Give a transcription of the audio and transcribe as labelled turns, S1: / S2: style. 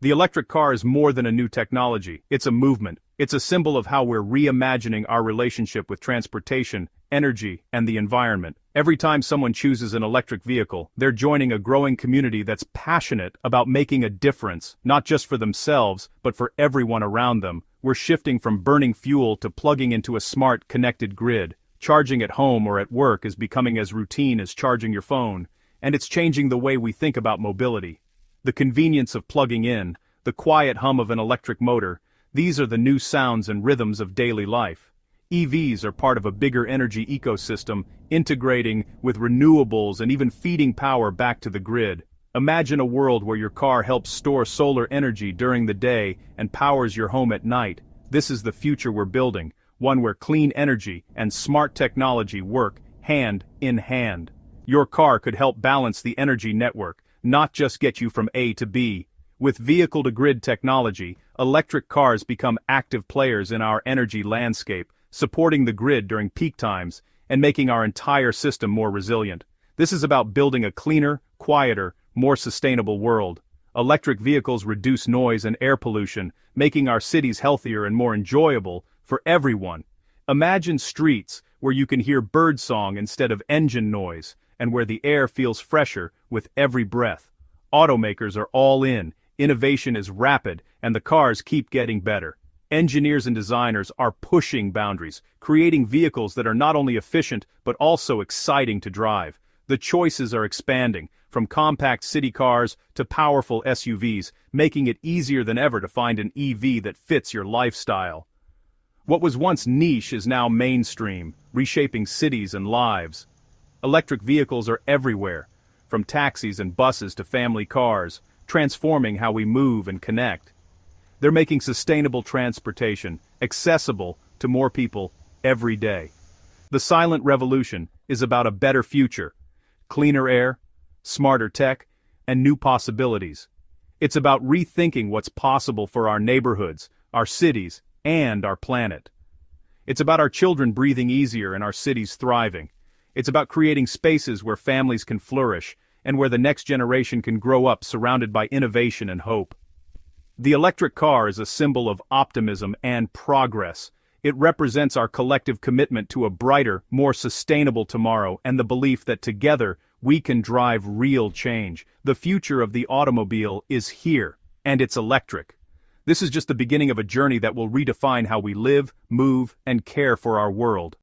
S1: The electric car is more than a new technology, it's a movement. It's a symbol of how we're reimagining our relationship with transportation, energy, and the environment. Every time someone chooses an electric vehicle, they're joining a growing community that's passionate about making a difference, not just for themselves, but for everyone around them. We're shifting from burning fuel to plugging into a smart, connected grid. Charging at home or at work is becoming as routine as charging your phone, and it's changing the way we think about mobility. The convenience of plugging in, the quiet hum of an electric motor, these are the new sounds and rhythms of daily life. EVs are part of a bigger energy ecosystem, integrating with renewables and even feeding power back to the grid. Imagine a world where your car helps store solar energy during the day and powers your home at night. This is the future we're building, one where clean energy and smart technology work hand in hand. Your car could help balance the energy network, not just get you from A to B. With vehicle-to-grid technology, electric cars become active players in our energy landscape, supporting the grid during peak times and making our entire system more resilient. This is about building a cleaner, quieter, more sustainable world. Electric vehicles reduce noise and air pollution, making our cities healthier and more enjoyable for everyone. Imagine streets where you can hear birdsong instead of engine noise, and where the air feels fresher with every breath. Automakers are all in, innovation is rapid, and the cars keep getting better. Engineers and designers are pushing boundaries, creating vehicles that are not only efficient but also exciting to drive. The choices are expanding, from compact city cars to powerful SUVs, making it easier than ever to find an EV that fits your lifestyle. What was once niche is now mainstream, reshaping cities and lives. Electric vehicles are everywhere, from taxis and buses to family cars, transforming how we move and connect. They're making sustainable transportation accessible to more people every day. The silent revolution is about a better future, cleaner air, smarter tech, and new possibilities. It's about rethinking what's possible for our neighborhoods, our cities, and our planet. It's about our children breathing easier and our cities thriving. It's about creating spaces where families can flourish, and where the next generation can grow up surrounded by innovation and hope. The electric car is a symbol of optimism and progress. It represents our collective commitment to a brighter, more sustainable tomorrow and the belief that together we can drive real change. The future of the automobile is here, and it's electric. This is just the beginning of a journey that will redefine how we live, move, and care for our world.